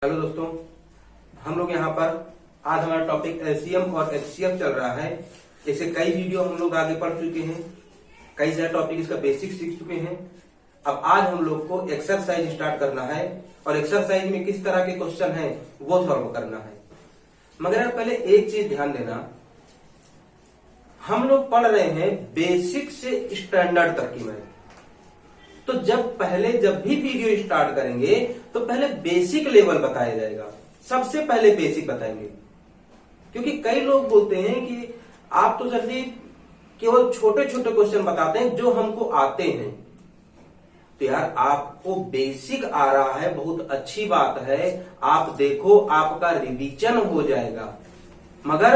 Hello दोस्तों, हम लोग यहाँ पर आज हमारा टॉपिक एलसीएम और एचसीएफ चल रहा है। ऐसे कई वीडियो हम लोग आगे पढ़ चुके हैं, कई सारे टॉपिक इसका बेसिक सीख चुके हैं। अब आज हम लोग को एक्सरसाइज स्टार्ट करना है और एक्सरसाइज में किस तरह के क्वेश्चन है वो सॉल्व करना है। मगर यार पहले एक चीज ध्यान देना, हम लोग पढ़ रहे हैं बेसिक से स्टैंडर्ड तक की मैथ। तो जब भी वीडियो स्टार्ट करेंगे तो पहले बेसिक लेवल बताया जाएगा, सबसे पहले बेसिक बताएंगे। क्योंकि कई लोग बोलते हैं कि आप तो सर जी केवल छोटे छोटे क्वेश्चन बताते हैं जो हमको आते हैं। तो यार आपको बेसिक आ रहा है, बहुत अच्छी बात है। आप देखो आपका रिवीजन हो जाएगा। मगर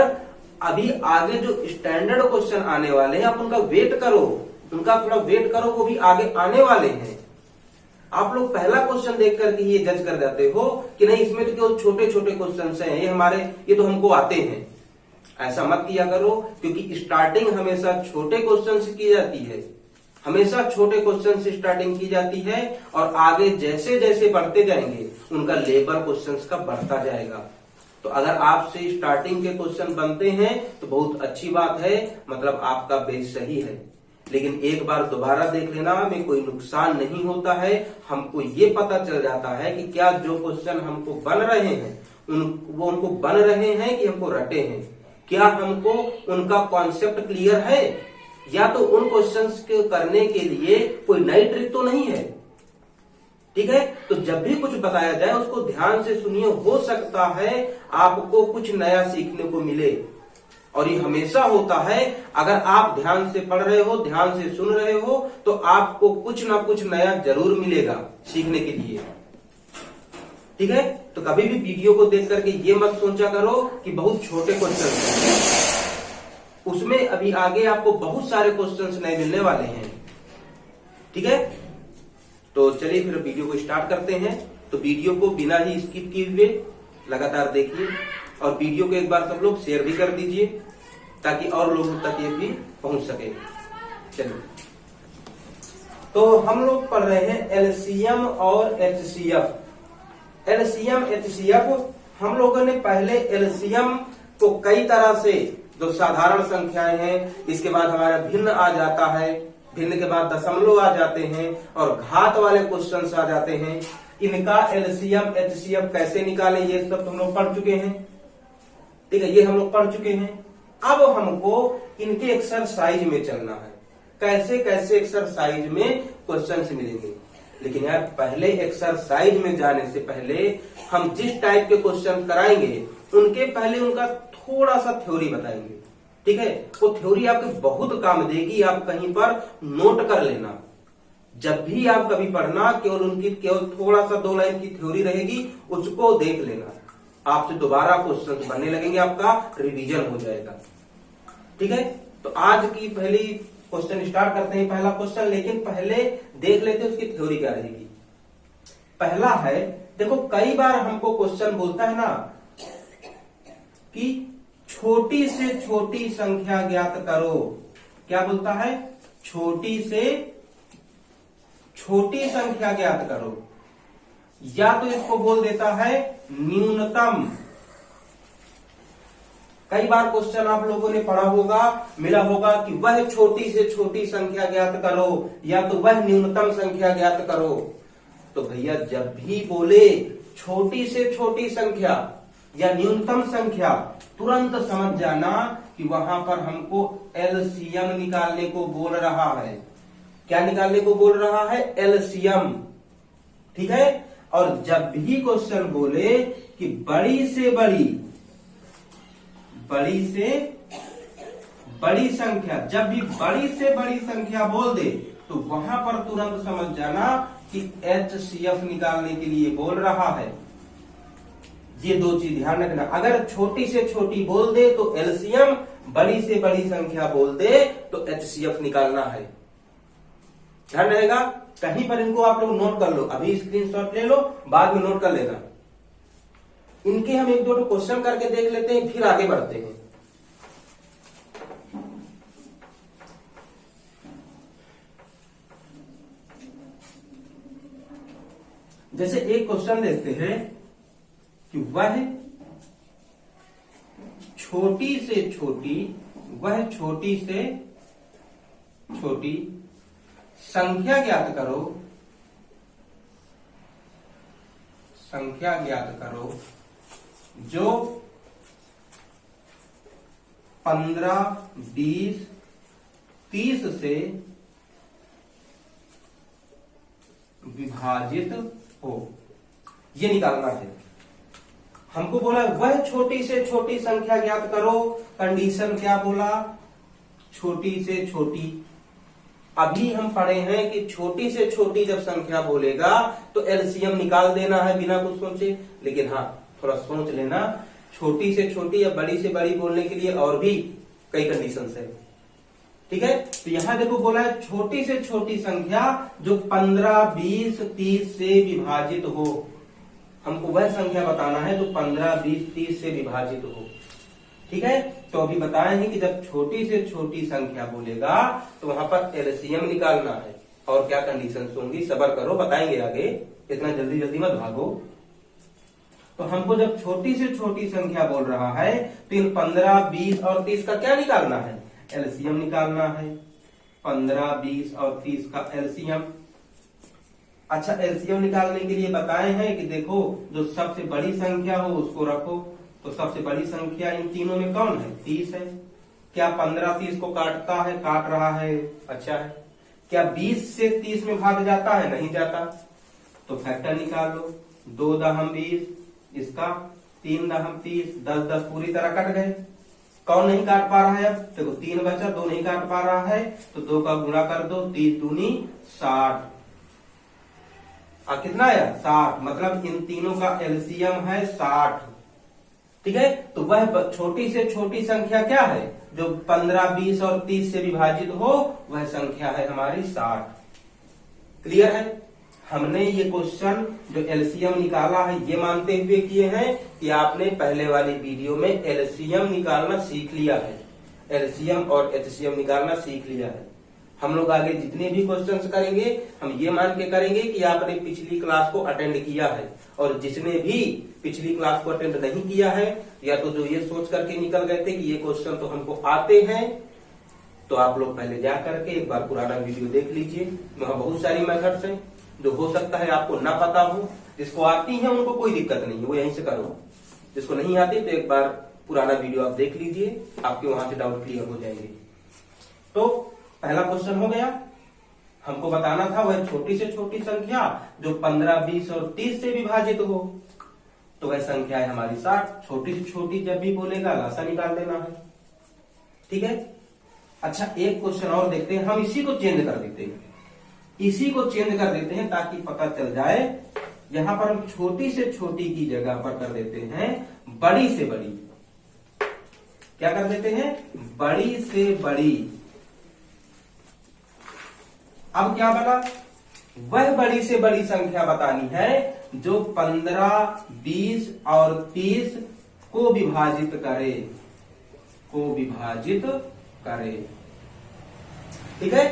अभी आगे जो स्टैंडर्ड क्वेश्चन आने वाले हैं आप उनका वेट करो, थोड़ा वेट करो, वो भी आगे आने वाले हैं। आप लोग पहला क्वेश्चन देख करके ये जज कर जाते हो कि नहीं इसमें तो केवल छोटे छोटे क्वेश्चन हैं, ये तो हमको आते हैं। ऐसा मत किया करो, क्योंकि स्टार्टिंग हमेशा छोटे क्वेश्चन से की जाती है, हमेशा छोटे क्वेश्चन से स्टार्टिंग की जाती है और आगे जैसे जैसे बढ़ते जाएंगे उनका लेवल क्वेश्चन का बढ़ता जाएगा। तो अगर आपसे स्टार्टिंग के क्वेश्चन बनते हैं तो बहुत अच्छी बात है, मतलब आपका बेस सही है। लेकिन एक बार दोबारा देख लेना में कोई नुकसान नहीं होता है। हमको ये पता चल जाता है कि क्या जो क्वेश्चन हमको बन रहे हैं वो उनको बन रहे हैं कि हमको रटे हैं, क्या हमको उनका कॉन्सेप्ट क्लियर है, या तो उन क्वेश्चंस के करने के लिए कोई नई ट्रिक तो नहीं है। ठीक है, तो जब भी कुछ बताया जाए उसको ध्यान से सुनिए, हो सकता है आपको कुछ नया सीखने को मिले। और ये हमेशा होता है, अगर आप ध्यान से पढ़ रहे हो, ध्यान से सुन रहे हो तो आपको कुछ ना कुछ नया जरूर मिलेगा सीखने के लिए। ठीक है, तो कभी भी वीडियो को देख करके ये मत सोचा करो कि बहुत छोटे क्वेश्चन हैं, उसमें अभी आगे आपको बहुत सारे क्वेश्चंस नए मिलने वाले हैं। ठीक है, तो चलिए फिर वीडियो को स्टार्ट करते हैं। तो वीडियो को बिना ही स्किप किए हुए लगातार देखिए और वीडियो को एक बार सब लोग शेयर भी कर दीजिए ताकि और लोगों तक ये भी पहुंच सके। चलिए, तो हम लोग पढ़ रहे हैं एलसीएम और एचसीएफ। एलसीएम एचसीएफ हम लोगों ने पहले एलसीएम को कई तरह से, जो साधारण संख्याएं हैं, इसके बाद हमारा भिन्न आ जाता है, भिन्न के बाद दशमलव आ जाते हैं और घात वाले क्वेश्चंस आ जाते हैं। इनका एलसीएम एचसीएफ कैसे निकाले ये सब हम लोग पढ़ चुके हैं। ठीक है, ये हम लोग पढ़ चुके हैं। अब हमको इनके एक्सरसाइज में चलना है, कैसे कैसे एक्सरसाइज में क्वेश्चंस मिलेंगे। लेकिन यार पहले एक्सरसाइज में जाने से पहले हम जिस टाइप के क्वेश्चन कराएंगे उनके पहले उनका थोड़ा सा थ्योरी बताएंगे। ठीक है, वो थ्योरी आपके बहुत काम देगी, आप कहीं पर नोट कर लेना। जब भी आप कभी पढ़ना केवल थोड़ा सा 2 लाइन की थ्योरी रहेगी, उसको देख लेना। आपसे दोबारा क्वेश्चन बनने लगेंगे, आपका रिवीजन हो जाएगा। ठीक है, तो आज की पहली क्वेश्चन स्टार्ट करते हैं, पहला क्वेश्चन। लेकिन पहले देख लेते हैं उसकी थ्योरी क्या रहेगी। पहला है, देखो कई बार हमको क्वेश्चन बोलता है ना कि छोटी से छोटी संख्या ज्ञात करो। क्या बोलता है? छोटी से छोटी संख्या ज्ञात करो, या तो इसको बोल देता है न्यूनतम। कई बार क्वेश्चन आप लोगों ने पढ़ा होगा, मिला होगा कि वह छोटी से छोटी संख्या ज्ञात करो या तो वह न्यूनतम संख्या ज्ञात करो। तो भैया जब भी बोले छोटी से छोटी संख्या या न्यूनतम संख्या, तुरंत समझ जाना कि वहां पर हमको एलसीएम निकालने को बोल रहा है। क्या निकालने को बोल रहा है? एलसीएम। ठीक है, और जब भी क्वेश्चन बोले कि बड़ी से बड़ी संख्या, जब भी बड़ी से बड़ी संख्या बोल दे तो वहां पर तुरंत समझ जाना कि एचसीएफ निकालने के लिए बोल रहा है। ये 2 चीज ध्यान रखना। अगर छोटी से छोटी बोल दे तो एलसीएम, बड़ी से बड़ी संख्या बोल दे तो एचसीएफ निकालना है। ध्यान रहेगा, कहीं पर इनको आप लोग नोट कर लो, अभी स्क्रीनशॉट ले लो, बाद में नोट कर लेना। इनके हम 1-2 क्वेश्चन करके देख लेते हैं, फिर आगे बढ़ते हैं। जैसे एक क्वेश्चन देखते हैं, कि वह छोटी से छोटी, वह छोटी से छोटी संख्या ज्ञात करो, संख्या ज्ञात करो जो 15, 20, 30 से विभाजित हो। ये निकालना है हमको। बोला वह छोटी से छोटी संख्या ज्ञात करो, कंडीशन क्या बोला, छोटी से छोटी। अभी हम पढ़े हैं कि छोटी से छोटी जब संख्या बोलेगा तो एलसीएम निकाल देना है बिना कुछ सोचे। लेकिन हाँ, थोड़ा सोच लेना, छोटी से छोटी या बड़ी से बड़ी बोलने के लिए और भी कई कंडीशंस है। ठीक है, तो यहां देखो बोला है छोटी से छोटी संख्या जो 15, 20, 30 से विभाजित हो। हमको वह संख्या बताना है जो 15, 20, 30 से विभाजित हो। ठीक है, तो अभी बताए हैं कि जब छोटी से छोटी संख्या बोलेगा तो वहां पर एलसीएम निकालना है और क्या कंडीशंस होंगी, सब्र करो, बताएंगे आगे, इतना जल्दी जल्दी मत भागो। तो हमको जब छोटी से छोटी संख्या बोल रहा है तो इन 15, 20 और 30 का क्या निकालना है, एलसीएम निकालना है। 15, 20 और 30 का एलसीएम। अच्छा, एलसीएम निकालने के लिए बताए हैं कि देखो जो सबसे बड़ी संख्या हो उसको रखो। तो सबसे बड़ी संख्या इन तीनों में कौन है, 30 है। क्या 15 30 को काटता है, काट रहा है, अच्छा है। क्या 20 से 30 में भाग जाता है, नहीं जाता। तो फैक्टर निकाल लो, 2 दहम 20, इसका 3 दहम 30, 10 10 पूरी तरह कट गए। कौन नहीं काट पा रहा है, अब देखो 3 बचा, 2 नहीं काट पा रहा है तो 2 का गुणा कर दो, 30 दूनी 60। कितना आया, 60। मतलब इन तीनों का एलसीएम है 60। ठीक है, तो वह छोटी से छोटी संख्या क्या है जो 15, 20 और 30 से विभाजित हो, वह संख्या है हमारी 60। क्लियर है। हमने ये क्वेश्चन जो एलसीएम निकाला है ये मानते हुए किए हैं कि आपने पहले वाली वीडियो में एलसीएम निकालना सीख लिया है, एलसीएम और एचसीएम निकालना सीख लिया है। हम लोग आगे जितने भी क्वेश्चंस करेंगे हम ये मान के करेंगे कि आपने पिछली क्लास को अटेंड किया है, और जिसने भी पिछली क्लास को अटेंड नहीं किया है या तो जो ये सोच करके निकल गए थे कि ये क्वेश्चन तो हमको आते हैं, तो आप लोग पहले जा करके एक बार पुराना वीडियो देख लीजिए। वहां बहुत सारी मेथड्स हैं जो हो सकता है आपको ना पता हो। जिसको आती है उनको कोई दिक्कत नहीं है, वो यहीं से करो। जिसको नहीं आती तो एक बार पुराना वीडियो आप देख लीजिए, आपके वहां से डाउट क्लियर हो जाएंगे। तो पहला क्वेश्चन हो गया, हमको बताना था वह छोटी से छोटी संख्या जो 15, 20 और 30 से विभाजित हो, तो वह संख्या है हमारी 60। छोटी से छोटी जब भी बोलेगा लासा निकाल देना है। ठीक है, अच्छा एक क्वेश्चन और देखते हैं, हम इसी को चेंज कर देते हैं, इसी को चेंज कर देते हैं ताकि पता चल जाए। यहां पर हम छोटी से छोटी की जगह पर कर देते हैं बड़ी से बड़ी। क्या कर देते हैं, बड़ी से बड़ी। अब क्या बना, वह बड़ी से बड़ी संख्या बतानी है जो 15, 20 और 30 को विभाजित करे, को विभाजित करे। ठीक है,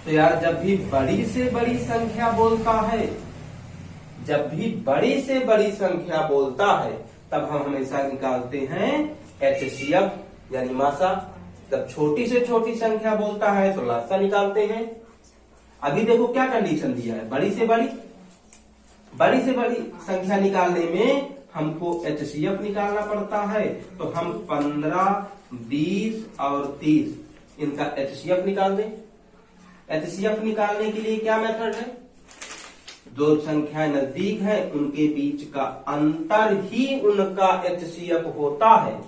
तो यार जब भी बड़ी से बड़ी संख्या बोलता है, जब भी बड़ी से बड़ी संख्या बोलता है तब हम हमेशा निकालते हैं एचसीएफ यानी मासा। जब छोटी से छोटी संख्या बोलता है तो लासा निकालते हैं। अभी देखो क्या कंडीशन दिया है, बड़ी से बड़ी, बड़ी से बड़ी संख्या निकालने में हमको एचसीएफ निकालना पड़ता है। तो हम 15, 20 और 30 इनका एचसीएफ निकाल दें। एचसीएफ निकालने के लिए क्या मेथड है, दो संख्याएं नजदीक हैं उनके बीच का अंतर ही उनका एचसीएफ होता है।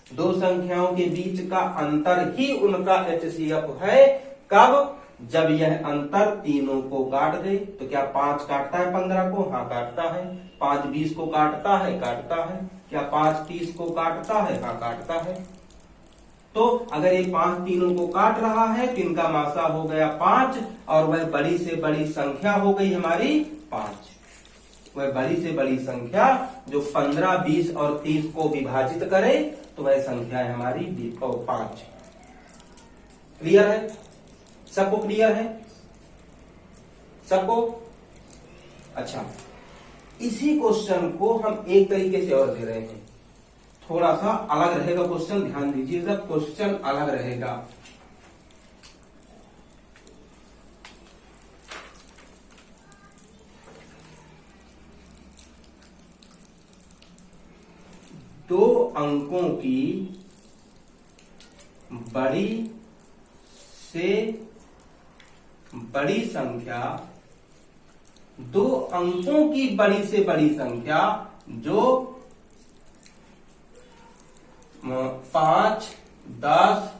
दो संख्याओं के बीच का अंतर ही उनका एचसीएफ है। कब, जब यह अंतर तीनों को काट दे। तो क्या 5 काटता है 15 को, हाँ काटता है। 5 20 को काटता है, काटता है। क्या 5 30 को काटता है, हाँ काटता है। तो अगर ये 5 तीनों को काट रहा है तो इनका मासा हो गया 5 और वह बड़ी से बड़ी संख्या हो गई हमारी 5। वह बड़ी से बड़ी संख्या जो 15, 20 और 30 को विभाजित करे तो वह संख्या है हमारी 5। क्लियर है, सबको क्लियर है, सबको। अच्छा इसी क्वेश्चन को हम एक तरीके से और दे रहे हैं, थोड़ा सा अलग रहेगा क्वेश्चन, ध्यान दीजिएगा, क्वेश्चन अलग रहेगा। दो अंकों की बड़ी से बड़ी संख्या, दो अंकों की बड़ी से बड़ी संख्या जो 5, 10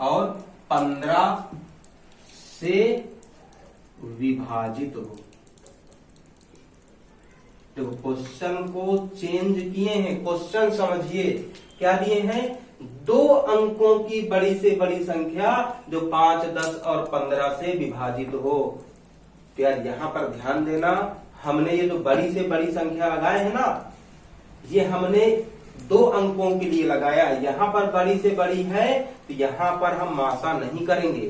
और 15 से विभाजित हो। देखो क्वेश्चन को चेंज किए हैं, क्वेश्चन समझिए क्या दिए हैं, दो अंकों की बड़ी से बड़ी संख्या जो 5, 10 और 15 से विभाजित हो। तो यार यहां पर ध्यान देना, हमने ये जो बड़ी से बड़ी संख्या लगाए हैं ना, ये हमने दो अंकों के लिए लगाया। यहां पर बड़ी से बड़ी है तो यहां पर हम मासा नहीं करेंगे,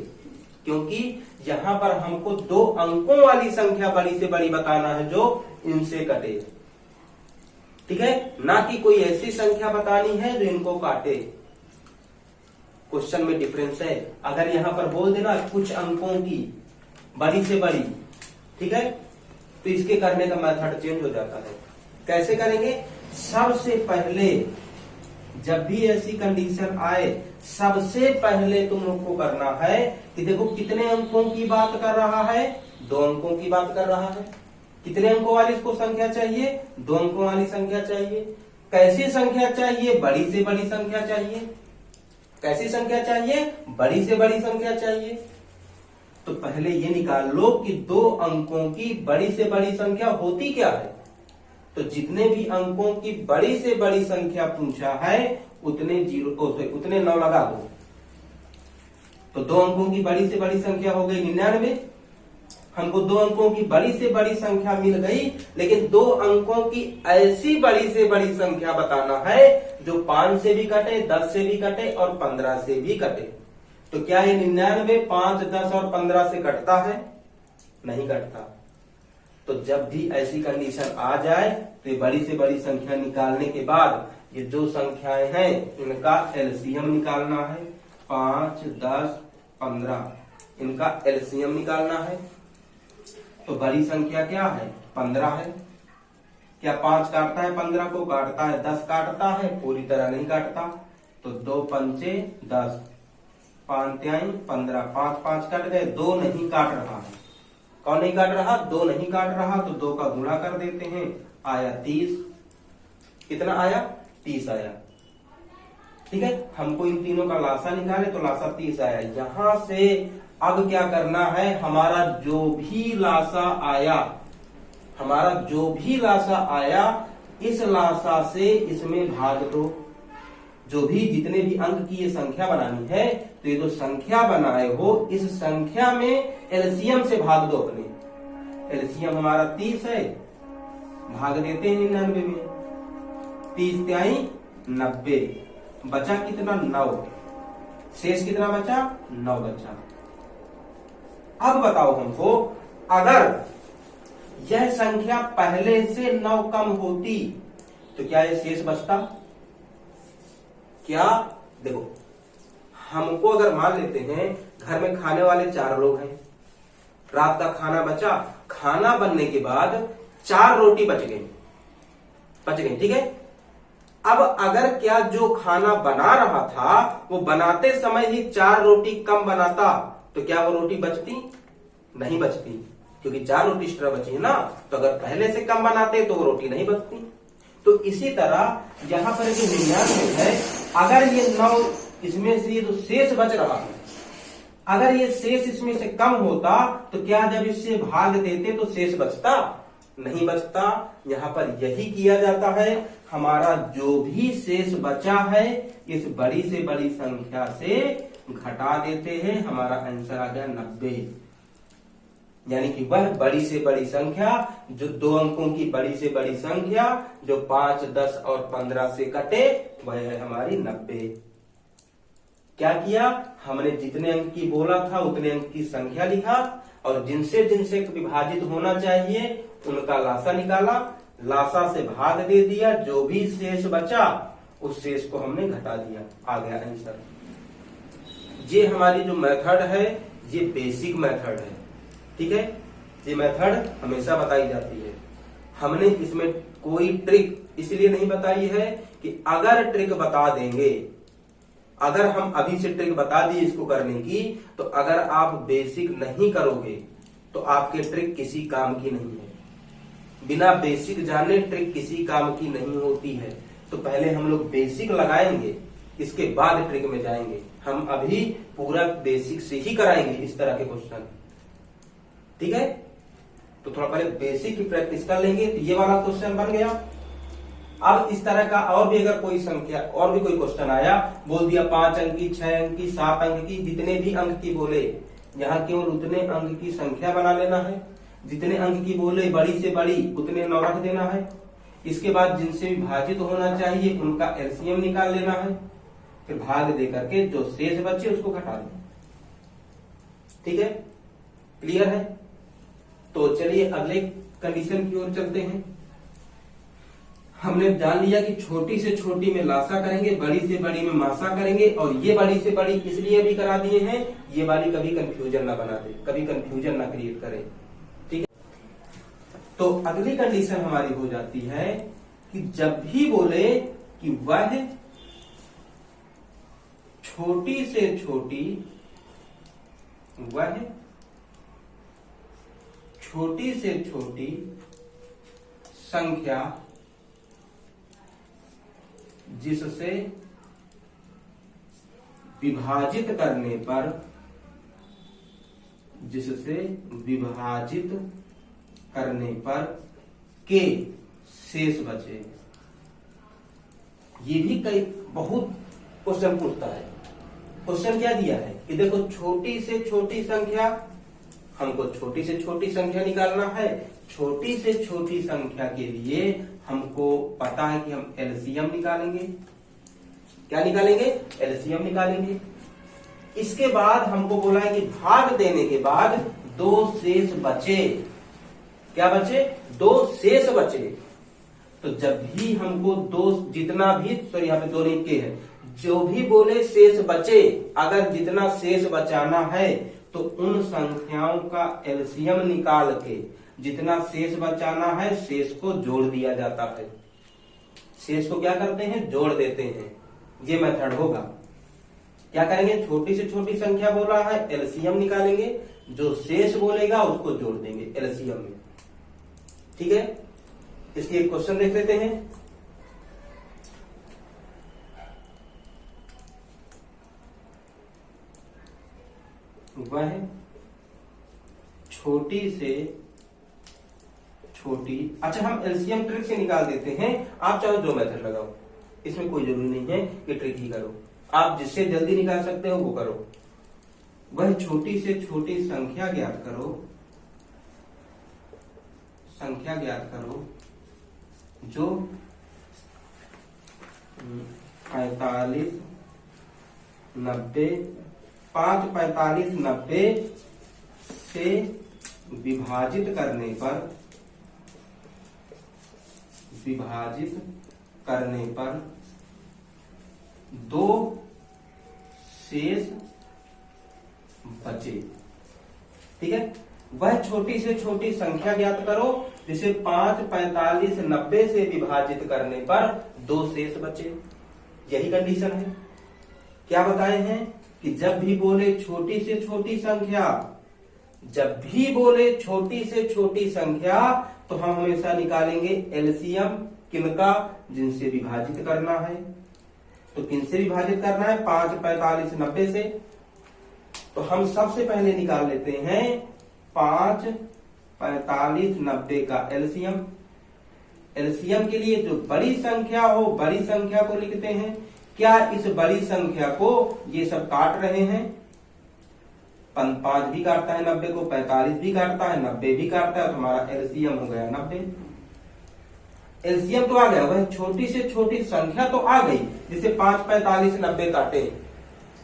क्योंकि यहां पर हमको दो अंकों वाली संख्या बड़ी से बड़ी बताना है जो इनसे कटे, ठीक है, ना कि कोई ऐसी संख्या बतानी है जो इनको काटे। क्वेश्चन में डिफरेंस है। अगर यहां पर बोल देना कुछ अंकों की बड़ी से बड़ी, ठीक है, तो इसके करने का मेथड चेंज हो जाता है। कैसे करेंगे, सबसे पहले जब भी ऐसी कंडीशन आए, सबसे पहले तुम लोग को करना है कि देखो कितने अंकों की बात कर रहा है, दो अंकों की बात कर रहा है। कितने अंकों वाली इसको संख्या चाहिए, दो अंकों वाली संख्या चाहिए। कैसी संख्या चाहिए, बड़ी से बड़ी संख्या चाहिए। कैसी संख्या चाहिए, बड़ी से बड़ी संख्या चाहिए। तो पहले ये निकाल लो कि दो अंकों की बड़ी से बड़ी संख्या होती क्या है। तो जितने भी अंकों की बड़ी से बड़ी संख्या पूछा है उतने उतने 9 लगा दो। तो दो अंकों की बड़ी से बड़ी संख्या हो गई 99। हमको दो अंकों की बड़ी से बड़ी संख्या मिल गई, लेकिन दो अंकों की ऐसी बड़ी से बड़ी संख्या बताना है जो 5 से भी कटे, 10 से भी कटे और 15 से भी कटे। तो क्या ये 99 5, 10 और 15 से कटता है? नहीं कटता। तो जब भी ऐसी कंडीशन आ जाए तो ये बड़ी से बड़ी संख्या निकालने के बाद ये जो संख्याएं हैं इनका एलसीएम निकालना है। 5, 10, 15 इनका एलसीएम निकालना है। तो बड़ी संख्या क्या है, 15 है। क्या 5 काटता है 15 को? काटता है। 10 काटता है? पूरी तरह नहीं काटता। तो 2 पंचे 10, 5 त्याई 15, 5 5 कट गए, 2 नहीं काट रहा है। कौन नहीं काट रहा? 2 नहीं काट रहा। तो 2 का गुणा कर देते हैं, आया 30। कितना आया? 30 आया। ठीक है, हमको इन तीनों का लासा निकाले तो लासा 30 आया। यहां से अब क्या करना है, हमारा जो भी लासा आया, हमारा जो भी लासा आया इस लासा से इसमें भाग दो। जो भी जितने भी अंक की ये संख्या बनानी है तो ये जो संख्या बनाए हो इस संख्या में एलसीएम से भाग दो अपने। एलसीएम हमारा 30 है, भाग देते हैं 99 में। 30 त्याई 90, बचा कितना? 9। शेष कितना बचा? 9 बचा। अब बताओ हमको, अगर यह संख्या पहले से 9 कम होती तो क्या यह शेष बचता? क्या? देखो, हमको अगर मान लेते हैं घर में खाने वाले 4 लोग हैं, रात का खाना बचा, खाना बनने के बाद 4 रोटी बच गई, ठीक है। अब अगर क्या जो खाना बना रहा था वो बनाते समय ही 4 रोटी कम बनाता तो क्या वो रोटी बचती? नहीं बचती, क्योंकि 4 रोटी एक्स्ट्रा बची है ना। तो अगर पहले से कम बनाते तो वो रोटी नहीं बचती। तो इसी तरह यहां पर जो 99 है, अगर ये 9 इसमें से जो शेष बच रहा है, अगर ये शेष इसमें से कम होता तो क्या जब इससे भाग देते तो शेष बचता? नहीं बचता। यहां पर यही किया जाता है, हमारा जो भी शेष बचा है इस बड़ी से बड़ी संख्या से घटा देते हैं। हमारा आंसर आ गया 90। यानी कि वह बड़ी से बड़ी संख्या जो 2 अंकों की बड़ी से बड़ी संख्या जो 5, 10 और 15 से कटे वह है हमारी 90। क्या किया, हमने जितने अंक की बोला था उतने अंक की संख्या लिखा और जिनसे जिनसे विभाजित होना चाहिए उनका लासा निकाला, लासा से भाग दे दिया, जो भी शेष बचा उस शेष को हमने घटा दिया, आ गया आंसर। ये हमारी जो मेथड है ये बेसिक मेथड है, ठीक है। ये मेथड हमेशा बताई जाती है। हमने इसमें कोई ट्रिक इसलिए नहीं बताई है कि अगर ट्रिक बता देंगे, अगर हम अभी से ट्रिक बता दी इसको करने की, तो अगर आप बेसिक नहीं करोगे तो आपके ट्रिक किसी काम की नहीं है। बिना बेसिक जाने ट्रिक किसी काम की नहीं होती है। तो पहले हम लोग बेसिक लगाएंगे, इसके बाद ट्रिक में जाएंगे। हम अभी पूरा बेसिक से ही कराएंगे इस तरह के क्वेश्चन, ठीक है। तो थोड़ा पहले बेसिक की प्रैक्टिस कर लेंगे। तो ये वाला क्वेश्चन बन गया। अब इस तरह का और भी अगर कोई संख्या और भी कोई क्वेश्चन आया, बोल दिया 5 अंक की, 6 अंक की, 7 अंक की, जितने भी अंक की बोले, यहाँ केवल उतने अंक की संख्या बना लेना है। जितने अंक की बोले बड़ी से बड़ी उतने 9 रख देना है। इसके बाद जिनसे विभाजित होना चाहिए उनका एलसीएम निकाल लेना है, फिर भाग दे करके जो शेष बचे उसको घटा देना, ठीक है। क्लियर है। तो चलिए अगले कंडीशन की ओर चलते हैं। हमने जान लिया कि छोटी से छोटी में लासा करेंगे, बड़ी से बड़ी में मासा करेंगे, और ये बड़ी से बड़ी इसलिए भी करा दिए हैं, ये वाली कभी कंफ्यूजन ना बना दे, कभी कंफ्यूजन ना क्रिएट करे, ठीक है। तो अगली कंडीशन हमारी हो जाती है कि जब भी बोले कि वह छोटी से छोटी, वह छोटी से छोटी संख्या जिससे विभाजित करने पर, जिससे विभाजित करने पर के शेष बचे। ये भी कई बहुत क्वेश्चन पूछता है। क्वेश्चन क्या दिया है कि देखो छोटी से छोटी संख्या, हमको छोटी से छोटी संख्या निकालना है। छोटी से छोटी संख्या के लिए हमको पता है कि हम एलसीएम निकालेंगे। क्या निकालेंगे? एलसीएम निकालेंगे। इसके बाद हमको बोला है कि भाग देने के बाद 2 शेष बचे। क्या बचे? 2 शेष बचे। तो जब भी हमको 2 जितना भी, सॉरी यहाँ पे 2 नहीं के है, जो भी बोले शेष बचे, अगर जितना शेष बचाना है तो उन संख्याओं का एलसीएम निकाल के जितना शेष बचाना है शेष को जोड़ दिया जाता है। शेष को क्या करते हैं? जोड़ देते हैं। ये मेथड होगा। क्या करेंगे? छोटी से छोटी संख्या बोल रहा है, एलसीएम निकालेंगे, जो शेष बोलेगा उसको जोड़ देंगे एलसीएम में, ठीक है। इसके एक क्वेश्चन देख लेते हैं। वह छोटी से छोटी, अच्छा हम एलसीएम ट्रिक से निकाल देते हैं। आप चाहो जो मेथड लगाओ, इसमें कोई जरूरी नहीं है कि ट्रिक ही करो। आप जिससे जल्दी निकाल सकते हो वो करो। वह छोटी से छोटी संख्या ज्ञात करो, संख्या ज्ञात करो जो 45, 90, 5, 45, 90 से विभाजित करने पर, विभाजित करने पर 2 शेष बचे, ठीक है। वह छोटी से छोटी संख्या ज्ञात करो जिसे 5, 45, 90 से विभाजित करने पर 2 शेष बचे। यही कंडीशन है। क्या बताए हैं कि जब भी बोले छोटी से छोटी संख्या, जब भी बोले छोटी से छोटी संख्या, तो हम हमेशा निकालेंगे एलसीएम। किनका? जिनसे विभाजित करना है। तो किनसे विभाजित करना है? 5, 45, 90 से। तो हम सबसे पहले निकाल लेते हैं 5, 45, 90 का एलसीएम। एलसीएम के लिए जो बड़ी संख्या हो, बड़ी संख्या को लिखते हैं। क्या इस बड़ी संख्या को ये सब काट रहे हैं? 5 भी काटता है 90 को, 45 भी काटता है, 90 भी काटता है, तो हमारा एलसीएम हो गया 90। एलसीएम तो आ गया। वह छोटी से छोटी संख्या तो आ गई, जिसे 5, 45, 90 काटे।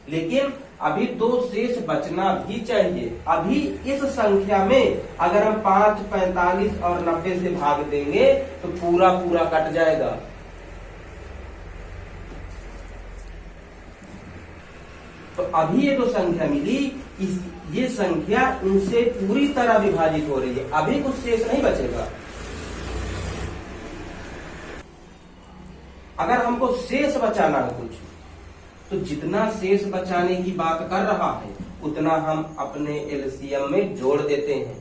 लेकिन अभी दो शेष बचना भी चाहिए। अभी इस संख्या में अगर हम 5, 45 और 90 से भाग देंगे तो पूरा पूरा कट जाएगा। तो अभी ये जो संख्या मिली, ये संख्या इनसे पूरी तरह विभाजित हो रही है, अभी कुछ शेष नहीं बचेगा। अगर हमको शेष बचाना है कुछ, तो जितना शेष बचाने की बात कर रहा है उतना हम अपने एलसीएम में जोड़ देते हैं।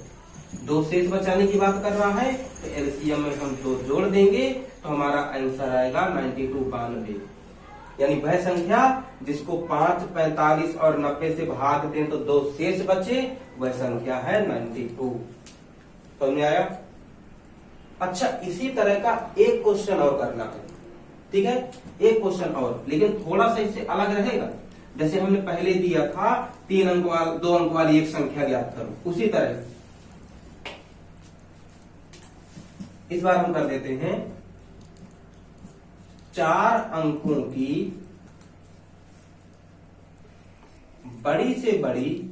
दो शेष बचाने की बात कर रहा है तो एलसीएम में हम दो जोड़ देंगे तो हमारा आंसर आएगा 92। यानी वह संख्या जिसको 5, 45 और 90 से भाग दें तो दो शेष बचे, वह संख्या है 92। समझ में आया? अच्छा, इसी तरह का एक क्वेश्चन और करना है, ठीक है? एक क्वेश्चन और, लेकिन थोड़ा सा इससे अलग रहेगा। जैसे हमने पहले दिया था 3 अंक वाली 2 अंक वाली एक संख्या ज्ञात करो, उसी तरह इस बार हम कर देते हैं 4 अंकों की बड़ी से बड़ी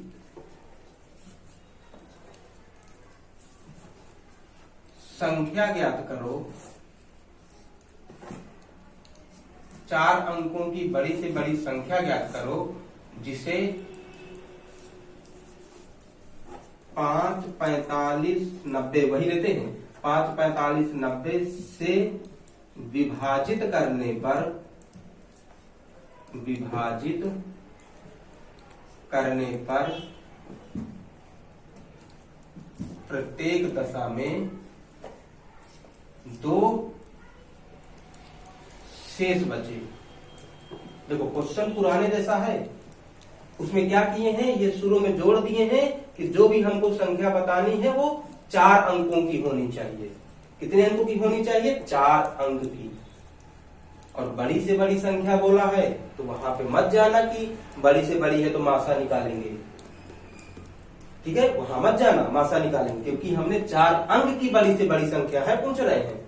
संख्या ज्ञात करो। 4 अंकों की बड़ी से बड़ी संख्या ज्ञात करो जिसे 5, 45, 90 वही लेते हैं, 5, 45, 90 से विभाजित करने पर प्रत्येक दशा में 2 शेष बचे। देखो क्वेश्चन पुराने जैसा है, उसमें क्या किए हैं, ये शुरू में जोड़ दिए हैं कि जो भी हमको संख्या बतानी है वो 4 अंकों की होनी चाहिए। कितने अंकों की होनी चाहिए? 4 अंक की। और बड़ी से बड़ी संख्या बोला है तो वहां पे मत जाना कि बड़ी से बड़ी है तो मासा निकालेंगे, ठीक है? वहां मत जाना मासा निकालेंगे, क्योंकि हमने 4 अंक की बड़ी से बड़ी संख्या है पूछ रहे हैं।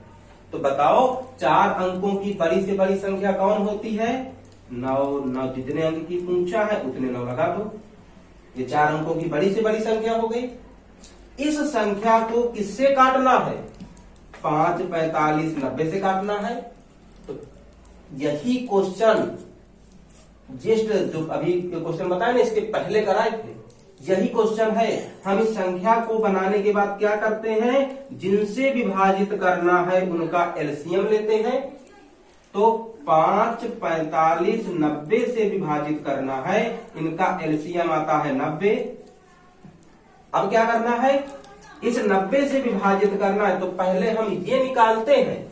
तो बताओ 4 अंकों की बड़ी से बड़ी संख्या कौन होती है? 9। जितने अंक की पूछा है उतने 9 लगा दो। ये 4 अंकों की बड़ी से बड़ी संख्या हो गई। इस संख्या को किससे काटना है? 5, 45, 90 से काटना है। तो यही क्वेश्चन जस्ट जो अभी क्वेश्चन बताया ना, इसके पहले कराए थे, यही क्वेश्चन है। हम इस संख्या को बनाने के बाद क्या करते हैं, जिनसे विभाजित करना है उनका एलसीएम लेते हैं। तो 5, 45, 90 से विभाजित करना है, इनका एलसीएम आता है 90। अब क्या करना है, इस 90 से विभाजित करना है, तो पहले हम ये निकालते हैं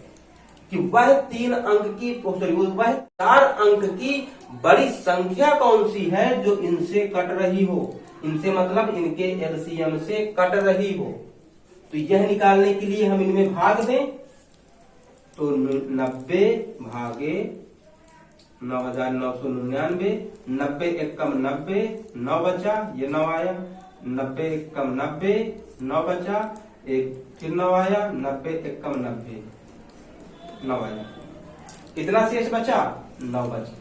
कि वह 3 अंक की वह 4 अंक की बड़ी संख्या कौन सी है जो इनसे कट रही हो। इनसे मतलब इनके एलसीएम से कट रही हो। तो यह निकालने के लिए हम इनमें भाग दें, तो 90 भागे 9,999, 90 एकम 90, 9 बचा, ये 9 आया, 90 एकम 90, 9 बचा, एक फिर 9 आया, 90 एकम 90, 9 आया। कितना शेष बचा? 9 बचा।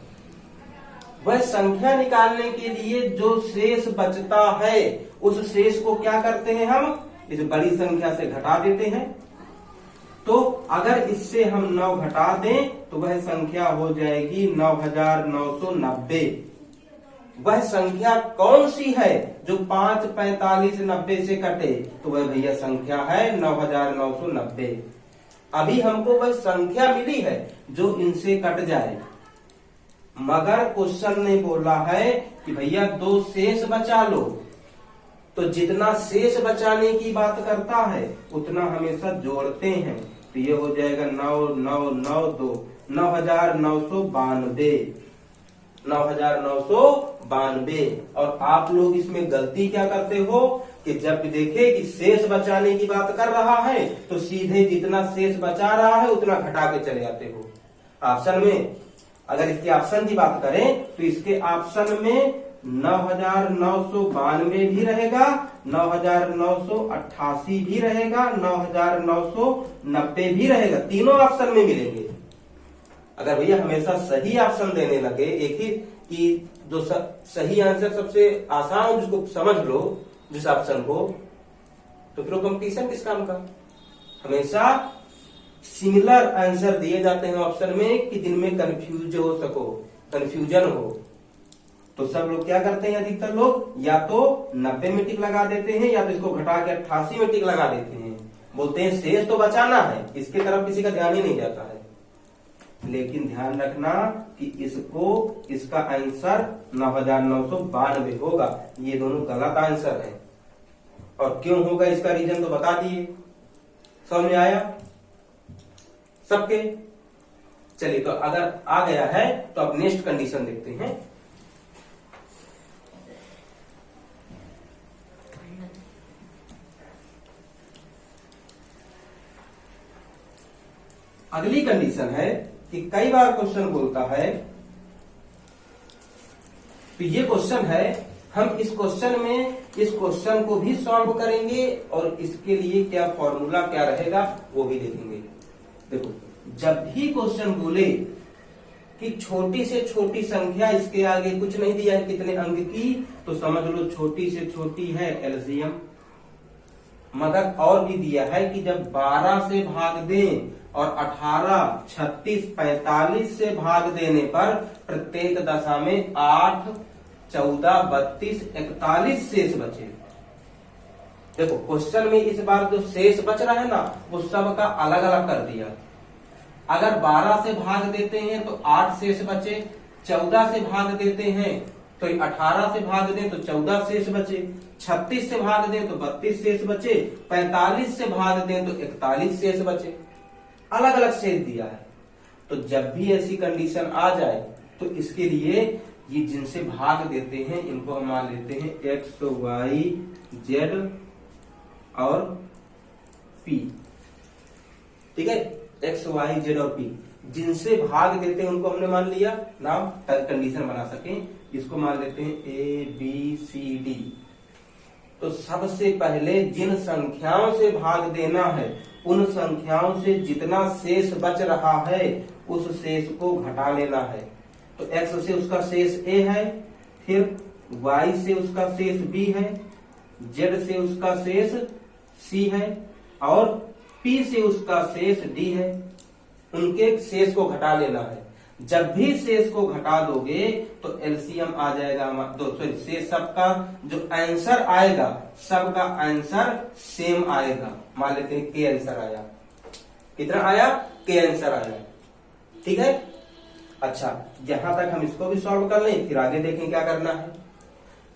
वह संख्या निकालने के लिए जो शेष बचता है उस शेष को क्या करते हैं, हम इस बड़ी संख्या से घटा देते हैं। तो अगर इससे हम 9 घटा दें तो वह संख्या हो जाएगी 9,990। वह संख्या कौन सी है जो 5, 45, 90 से कटे? तो वह भैया संख्या है 9,990। अभी हमको वह संख्या मिली है जो इनसे कट जाए, मगर क्वेश्चन ने बोला है कि भैया 2 शेष बचा लो। तो जितना शेष बचाने की बात करता है उतना हमेशा जोड़ते हैं। तो ये हो जाएगा 9,992, 9,992, 9,992। और आप लोग इसमें गलती क्या करते हो कि जब देखे कि शेष बचाने की बात कर रहा है तो सीधे जितना शेष बचा रहा है उतना घटा के चले जाते हो। ऑप्शन में अगर इसके ऑप्शन की बात करें तो इसके ऑप्शन में 9,992 भी रहेगा, 9,988 भी रहेगा, 9,990 भी रहेगा। तीनों ऑप्शन में मिलेंगे। अगर भैया हमेशा सही ऑप्शन देने लगे, एक ही कि जो सही आंसर सबसे आसान जिसको समझ लो जिस ऑप्शन को, तो फिर कंपटीशन किस काम का। हमेशा सिमिलर आंसर दिए जाते हैं ऑप्शन में कि जिनमें कंफ्यूजन हो। तो सब लोग क्या करते हैं, अधिकतर लोग या तो 90 में टिक लगा देते हैं या तो इसको घटा के 88 में टिक लगा देते हैं। बोलते हैं शेष तो बचाना है, इसके तरफ किसी का ध्यान ही नहीं जाता है। लेकिन ध्यान रखना कि इसका आंसर 9992 होगा। ये दोनों गलत आंसर है। और क्यों होगा इसका रीजन तो बता दिए। समझ में आया सबके। चलिए, तो अगर आ गया है तो अब नेक्स्ट कंडीशन देखते हैं। अगली कंडीशन है कि कई बार क्वेश्चन बोलता है, तो ये क्वेश्चन है, हम इस क्वेश्चन को भी सॉल्व करेंगे और इसके लिए क्या फॉर्मूला क्या रहेगा वो भी देखेंगे। देखो, जब भी क्वेश्चन बोले कि छोटी से छोटी संख्या, इसके आगे कुछ नहीं दिया है कितने अंक की, तो समझ लो छोटी से छोटी है एलसीएम। मगर और भी दिया है कि जब 12 से भाग दें और 18, 36, 45 से भाग देने पर प्रत्येक दशा में 8, 14, 32, 41 शेष बचे। देखो, क्वेश्चन में इस बार जो शेष बच रहा है ना, वो सबका अलग अलग कर दिया। अगर 12 से भाग देते हैं तो 8 शेष बचे, 14 से भाग देते हैं तो 18 से भाग दें तो 14 शेष बचे, 36 से भाग दें तो 32 शेष बचे, 45 से भाग दें तो 41 शेष बचे। अलग अलग शेष दिया है। तो जब भी ऐसी कंडीशन आ जाए तो इसके लिए ये जिनसे भाग देते हैं इनको हम मान लेते हैं एक्स, वाई, जेड और पी। ठीक है, एक्स, वाई, जेड और पी जिनसे भाग देते हैं उनको हमने मान लिया नाम, कंडीशन बना सकें। इसको मान लेते हैं ए, बी, सी, डी। तो सबसे पहले जिन संख्याओं से भाग देना है उन संख्याओं से जितना शेष बच रहा है उस शेष को घटा लेना है। तो x से उसका शेष a है, फिर y से उसका शेष b है, z से उसका शेष c है और p से उसका शेष d है। उनके शेष को घटा लेना है। जब भी शेष को घटा दोगे तो एलसीएम आ जाएगा, शेष सबका जो आंसर आएगा सबका आंसर सेम आएगा। मान लेते हैं के आंसर आया। कितना आया? के आंसर आया। ठीक है, अच्छा, यहां तक हम इसको भी सॉल्व कर लें, फिर आगे देखें क्या करना है।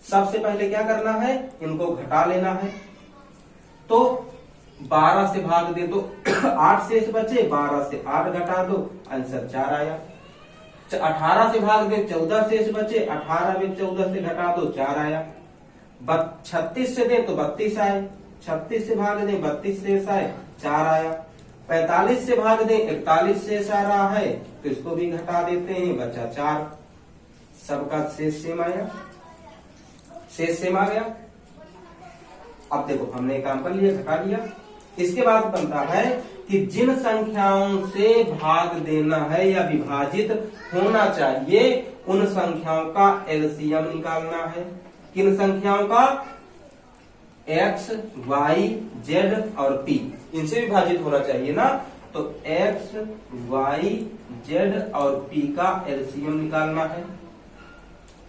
सबसे पहले क्या करना है, इनको घटा लेना है। तो 12 से भाग दे तो 8 शेष बचे, 12 से 8 घटा दो, आंसर 4 आया। 18 से भाग दे 14 शेष बचे, 18 में 14 से घटा दो, 4 आया। 36 से दे तो 32 आए, 36 से भाग दे 32 शेष आए, 4 आया। 45 से भाग दे 41 शेष आ रहा है तो इसको भी घटा देते हैं, बचा 4। सबका शेष सेम आया, शेष सेम आ गया। अब देखो, हमने काम कर लिया, घटा लिया। इसके बाद बनता है कि जिन संख्याओं से भाग देना है या विभाजित होना चाहिए उन संख्याओं का एलसीएम निकालना है। किन संख्याओं का? x, y, z और p, इनसे विभाजित होना चाहिए ना। तो x, y, z और p का एलसीएम निकालना है।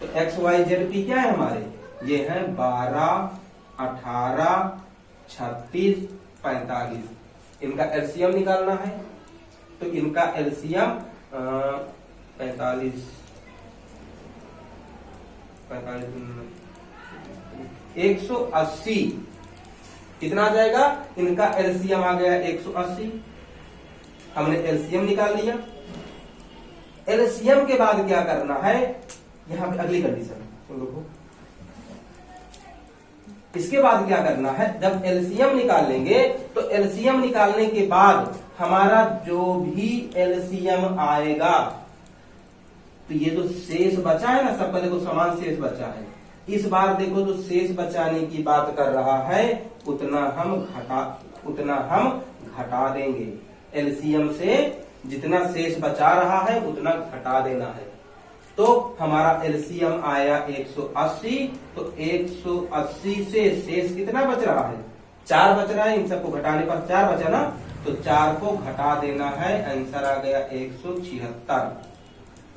तो x, y, z, p क्या है हमारे? ये है 12, 18, 36, 45। इनका एलसीएम निकालना है। तो इनका एलसीएम 45 180 कितना आ जाएगा? इनका एलसीएम आ गया 180। हमने एलसीएम निकाल लिया। एलसीएम के बाद क्या करना है, यहां पे अगली कंडीशन देखो। इसके बाद क्या करना है, जब एलसीएम निकाल लेंगे तो एलसीएम निकालने के बाद हमारा जो भी एलसीएम आएगा, तो ये जो शेष बचा है ना, सबका देखो समान शेष बचा है। इस बार देखो जो शेष बचाने की बात कर रहा है उतना हम घटा देंगे। एलसीएम से जितना शेष बचा रहा है उतना घटा देना है। तो हमारा एलसीएम आया 180, तो 180 से शेष कितना बच रहा है, 4 बच रहा है। इन सबको घटाने पर 4 बचा ना, तो 4 को घटा देना है, आंसर आ गया 176।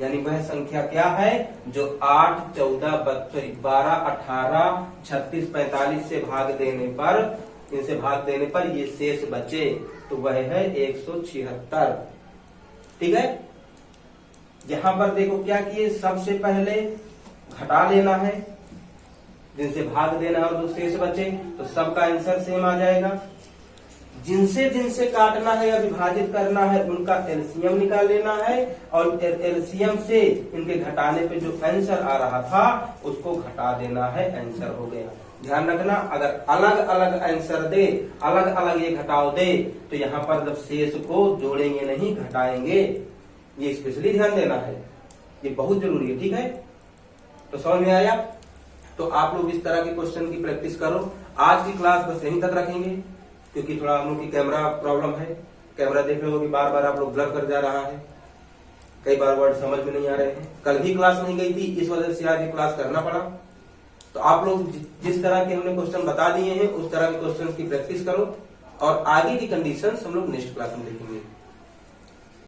यानी वह संख्या क्या है जो 8, 14, 12, 18, 36, 45 से भाग देने पर, इनसे भाग देने पर ये शेष बचे, तो वह है 176। ठीक है। यहां पर देखो क्या किए, सबसे पहले घटा लेना है, जिनसे भाग देना है और जो शेष बचे, तो सबका आंसर सेम आ जाएगा। जिनसे जिनसे काटना है या विभाजित करना है उनका एलसीएम निकाल लेना है, और एलसीएम से इनके घटाने पे जो आंसर आ रहा था उसको घटा देना है, आंसर हो गया। ध्यान रखना, अगर अलग अलग आंसर दे, अलग अलग ये घटाव दे, तो यहाँ पर जब शेष को जोड़ेंगे नहीं, घटाएंगे, ये स्पेशली ध्यान देना है, ये बहुत जरूरी है। ठीक है, तो समझ में आया। तो आप लोग इस तरह के क्वेश्चन की प्रैक्टिस करो। आज की क्लास बस यहीं तक रखेंगे, क्योंकि थोड़ा हम लोग की कैमरा प्रॉब्लम है। कैमरा देख रहे हो कि बार बार आप लोग ब्लर कर जा रहा है, कई बार वर्ड समझ में नहीं आ रहे हैं। कल भी क्लास नहीं गई थी, इस वजह से आज ये क्लास करना पड़ा। तो आप लोग जिस तरह के हमने क्वेश्चन बता दिए हैं उस तरह के क्वेश्चन की प्रैक्टिस करो, और आगे की कंडीशंस हम लोग नेक्स्ट क्लास में देखेंगे।